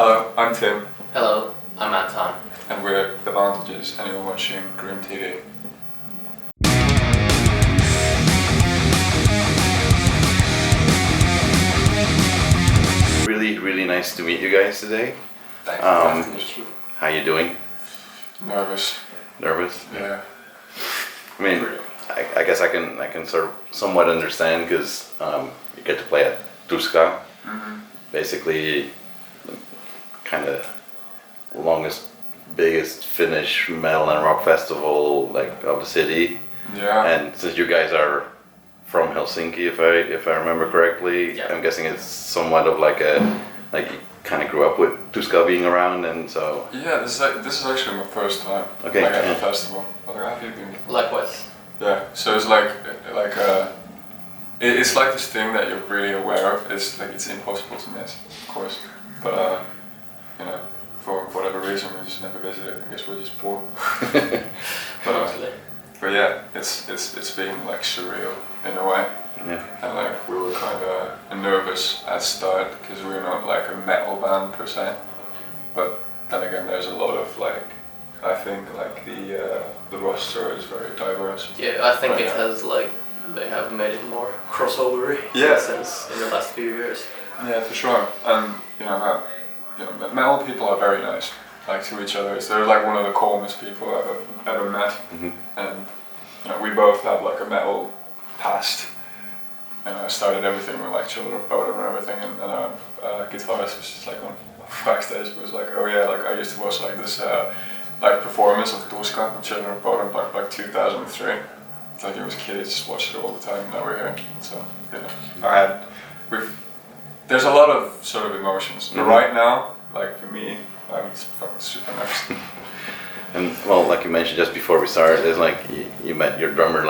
Hello, I'm Tim, Hello, I'm Anton. and we're the Vantages, and you're watching GRIMM TV. Really nice to meet you guys today. Thank Um, you. Nice to meet How you doing? you. Nervous. Nervous? Yeah. I mean, I guess I can sort of somewhat understand because you get to play at Tuska, basically, kind of longest, biggest Finnish metal and rock festival of the city. Yeah. And since you guys are from Helsinki, if I remember correctly, Yeah. I'm guessing it's somewhat of like you kind of grew up with Tuska being around, and so. Yeah, this is actually my first time. Okay, Like at yeah. the festival. Have you been? Likewise. Yeah. So it's it's like this thing that you're really aware of. It's impossible to miss, of course. But for whatever reason, we just never visited. I guess we're just poor. But yeah, it's been like surreal in a way. Yeah. And like we were kind of nervous at start because we're not like a metal band per se. But then again, there's a lot of I think the roster is very diverse. Yeah, I think Right it now. has they have made it more crossover Yeah. since in the last few years. Yeah, for sure. And metal people are very nice, to each other. They're like one of the calmest people I've ever met. And we both have like a metal past. And I started everything with Children of Bodom and everything, and our guitarist was just on backstage. Was like, oh yeah, I used to watch this performance of Tuska and Children of Bodom like 2003. It's like he was a kid, he just watched it all the time. And now we're here, so there's a lot of sort of emotions. But right now, for me, I'm just fucking super nervous. And well, like you mentioned just before we started, there's you met your drummer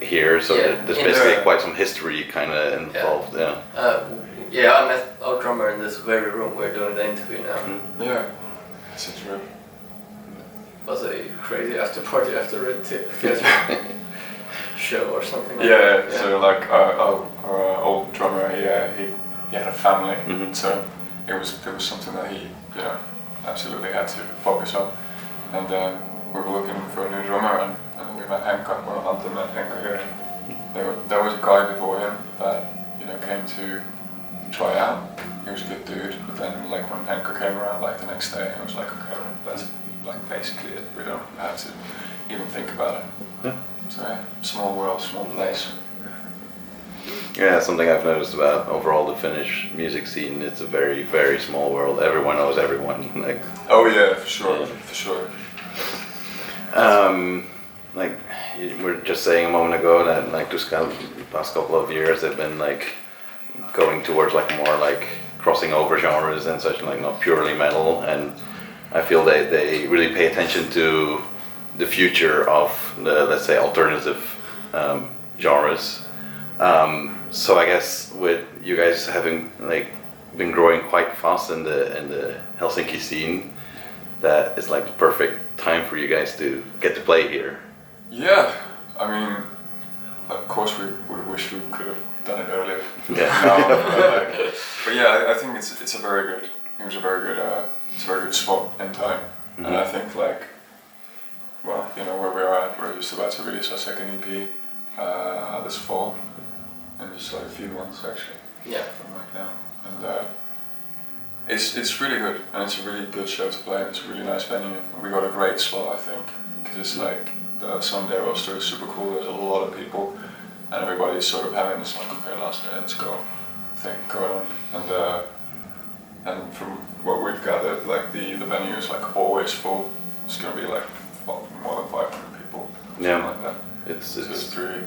here, so Yeah, there's in basically the- quite some history kind of involved. Yeah. I met our drummer in this very room we're doing the interview now. Yeah, it's true. It was a crazy after party after a theater show or something like Yeah, that. so our old drummer, he had a family, so it was something that he absolutely had to focus on, and we were looking for a new drummer, and we met Anton, Anton met Henka here. There was a guy before him that came to try out. He was a good dude, but then when Henka came around the next day, it was like, okay, that's basically it. We don't have to even think about it. Yeah. So yeah, small world, small place. Yeah, something I've noticed about overall the Finnish music scene. It's a very small world. Everyone knows everyone. Oh yeah, for sure, Yeah. for sure. You were just saying a moment ago that Tuska, the past couple of years, they've been going towards more crossing over genres and such, not purely metal. And I feel they really pay attention to the future of the, let's say, alternative genres. So I guess with you guys having been growing quite fast in the Helsinki scene, that is the perfect time for you guys to get to play here. Yeah, I mean, of course we wish we could have done it earlier. Yeah. But yeah, I think it's a very good. It was a very good spot in time, and I think where we are at, we're just about to release our second EP this fall, in just a few months actually. Yeah. From now, and it's really good, and it's a really good show to play. And it's a really nice venue. We got a great slot, I think, because it's the Sunday roster is super cool. There's a lot of people, and everybody's sort of having this okay, last day, let's go thing going on. And from what we've gathered, the venue is always full. It's gonna be more than 500 people. Yeah. Like that. It's pretty.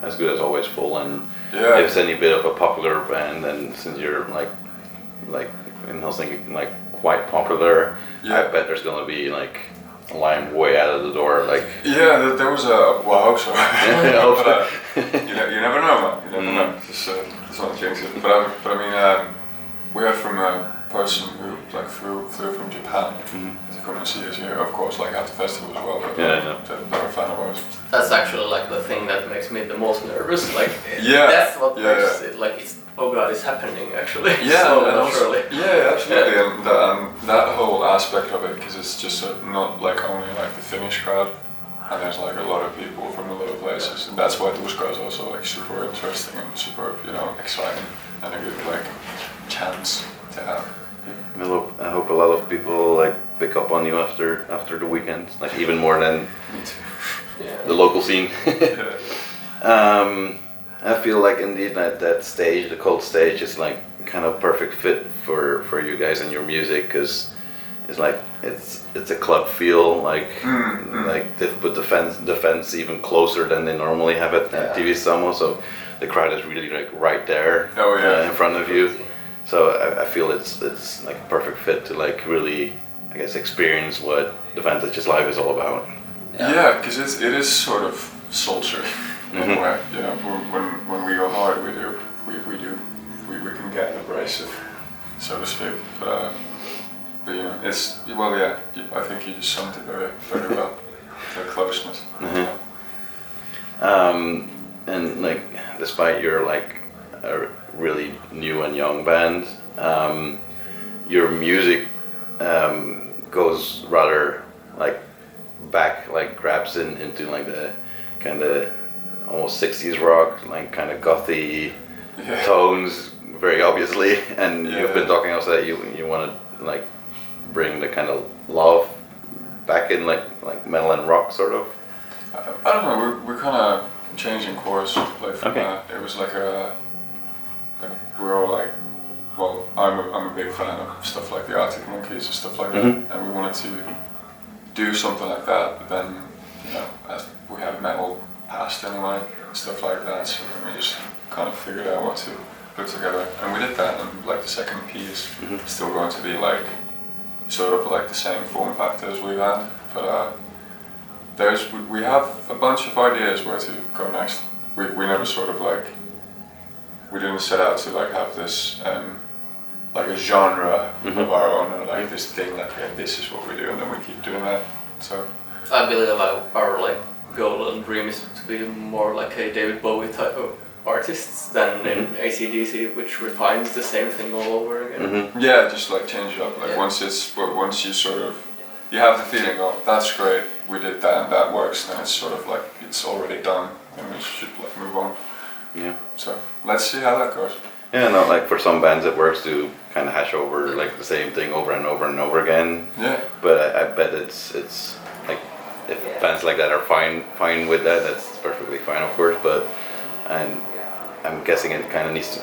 as good as always full. And Yeah. if it's any bit of a popular band, and since you're in Helsinki quite popular, Yeah. I bet there's gonna be a line way out of the door. Yeah, there was I hope so. I hope so. But you never know, man. You never know. Just want to change it. But I mean, we heard from a person who flew from Japan to come and see us here. Of course, at the festival as well. But they're a fan of ours. That's actually the thing that makes me the most nervous. Yeah. That's what Yeah, makes yeah. it it's oh god, it's happening actually. Yeah, Slowly and but also, surely. yeah, absolutely, and that whole aspect of it, because it's just not like only like the Finnish crowd, and there's like a lot of people from a lot of places, and that's why Tuska is also like super interesting and super, you know, exciting and a good like chance to have. I hope a lot of people like pick up on you after the weekend, like even more than Me too. Yeah. the local scene. Yeah. I feel like indeed that stage, the cold stage, is like kind of perfect fit for you guys and your music, because it's like it's a club feel, like like they've put the fence even closer than they normally have at TV Samo, so the crowd is really like right there in front of you. So I feel it's like a perfect fit to like really, I guess, experience what the Vantages live is all about. Yeah, because it is sort of sultry in a way. You know, when we go hard, we can get abrasive, so to speak. But you know, it's well, yeah. I think you just summed it very well. The closeness. And like, despite you're like a really new and young band, your music goes rather like back, like grabs into like the kind of almost 60s rock, like kind of gothy tones, very obviously. And you've been talking also that you want to like bring the kind of love back in, like metal and rock sort of. I don't know. We're kind of changing course. Like from it was like we're all like, well, I'm a big fan of stuff like the Arctic Monkeys and stuff like that, and we wanted to do something like that. But then, you know, as we had metal past anyway, stuff like that, so we just kind of figured out what to put together, and we did that. And like the second EP is still going to be like sort of like the same form factor as we've had, but we have a bunch of ideas where to go next. We never sort of like, we didn't set out to like have this like a genre of our own, or like this thing like, okay, this is what we do, and then we keep doing that. So I believe our like goal and dream is to be more like a David Bowie type of artists than in AC/DC, which refines the same thing all over again. Yeah, just like change it up. Like once you sort of, you have the feeling, oh, that's great, we did that and that works, then it's sort of like it's already done, and we should like move on. Yeah. So let's see how that goes. Yeah, no, like for some bands it works to kind of hash over like the same thing over and over and over again. Yeah. But I bet it's like, if bands like that are fine with that, that's perfectly fine, of course. But I'm guessing it kind of needs to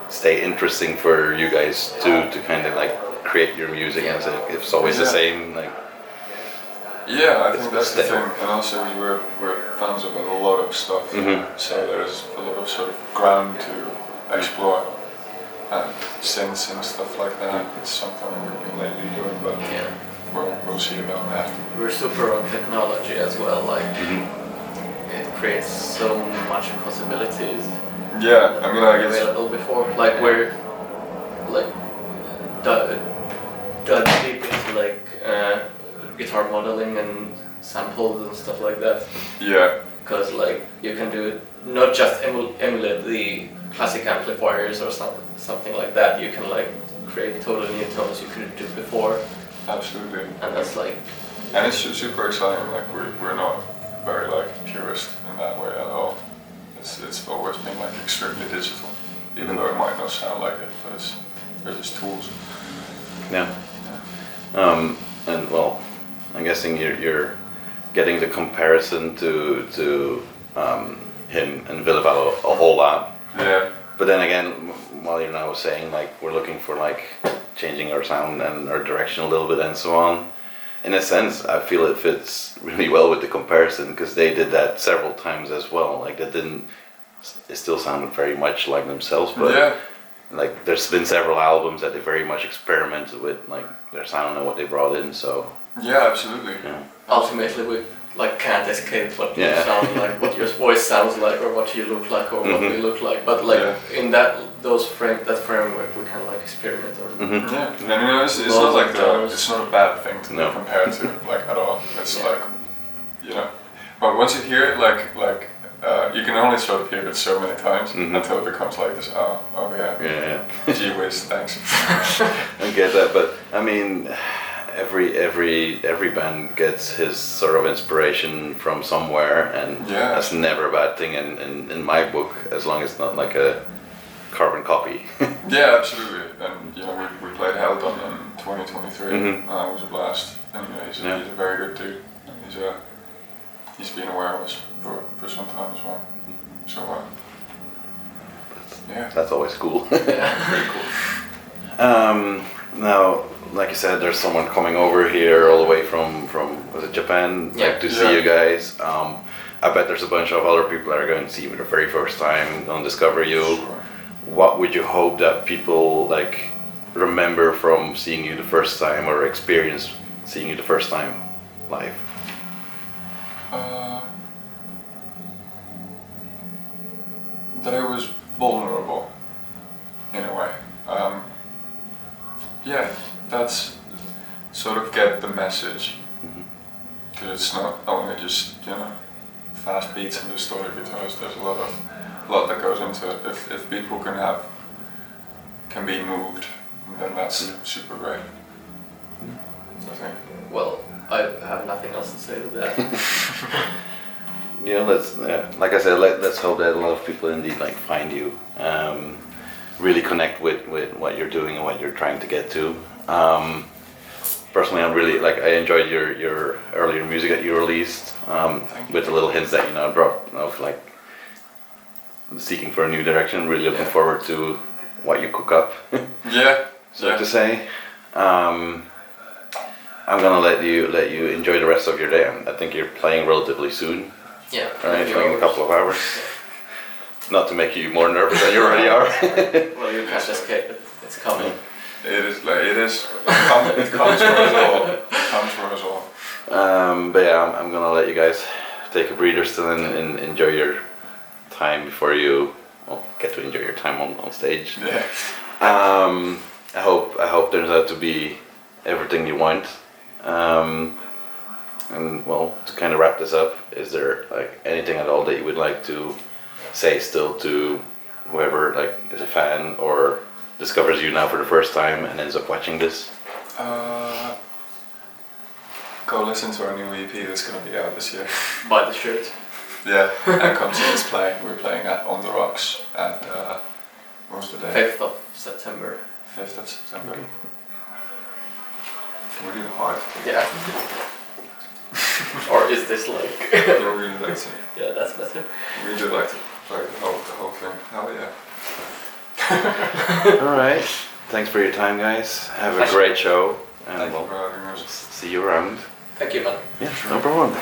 stay interesting for you guys to kind of like create your music, and so if it's always the same, like. Yeah, I think that's the thing, and also we're fans of a lot of stuff, so there's a lot of sort of ground to explore, and synths and stuff like that. It's something we've been lately doing, but we'll see about that. We're super on technology as well, like it creates so much possibilities. Yeah, I mean, like it's available before, like we're like dug deep into like guitar modeling and samples and stuff like that. Yeah. Because like you can do it, not just emulate the classic amplifiers or something like that. You can like create totally new tones you couldn't do before. Absolutely. And that's like. And it's super exciting. Like we're not very like purist in that way at all. It's always been like extremely digital, even though it might not sound like it, but they're just tools. Yeah. And well, I'm guessing you're getting the comparison to him and Ville-Valo a whole lot. Yeah. But then again, while you're now saying like we're looking for like changing our sound and our direction a little bit and so on, in a sense I feel it fits really well with the comparison, because they did that several times as well. Like it still sounded very much like themselves, but like there's been several albums that they very much experimented with like their sound and what they brought in. So yeah, absolutely. Yeah. Ultimately, we like can't escape what you sound like, what your voice sounds like, or what you look like, or what we look like. But like in that framework, we can like experiment. Or Yeah, and you know, it's not like it's not a bad thing to compare to like at all. It's like, you know, but once you hear it like you can only sort of hear it so many times until it becomes like this. Oh yeah. Yeah. Gee whiz, thanks. I get that, but I mean, every band gets his sort of inspiration from somewhere, and that's never a bad thing in my book, as long as it's not like a carbon copy. Yeah, absolutely. And you know, we played Anton in 2023, and that was a blast. And you know, he's a very good dude. And he's been aware of us for some time as well. So yeah, that's always cool. Very cool. Now, like you said, there's someone coming over here all the way from was it Japan, to see you guys. I bet there's a bunch of other people that are going to see you for the very first time, going to discover you. Sure. What would you hope that people like remember from seeing you the first time, or experience seeing you the first time live? That I was vulnerable in a way. Yeah, that's sort of get the message, because it's not only just, you know, fast beats in the story guitars. There's a lot that goes into it. If people can be moved, then that's super great. I think. Well, I have nothing else to say to that. Yeah, like I said, let's hope that a lot of people indeed like find you, really connect with what you're doing and what you're trying to get to. Personally, I enjoyed your earlier music that you released, with the little hints that you now dropped of like seeking for a new direction. Really looking forward to what you cook up. So to say. I'm gonna let you enjoy the rest of your day. I think you're playing relatively soon. Yeah. Right, in a couple of hours. Not to make you more nervous than you already are. Well, you can't escape it. It's coming. It is. It comes for us all. It comes for us all. But yeah, I'm gonna let you guys take a breather still and enjoy your time before you get to enjoy your time on stage. Yeah. I hope turns out to be everything you want. And well, to kind of wrap this up, is there like anything at all that you would like to say still to whoever like is a fan or discovers you now for the first time and ends up watching this? Go listen to our new EP that's going to be out this year. Buy the shirt. Yeah, and come see us play. We're playing at On The Rocks at, what was the day? 5th of September. 5th of September. We're really hard. Yeah. Or is this like... I really like to. Yeah, that's better. We do like to play the whole thing. Hell yeah. Alright, thanks for your time, guys. Have a great show, and Thank you for having us. see you around. Thank you, man. Yeah, no problem.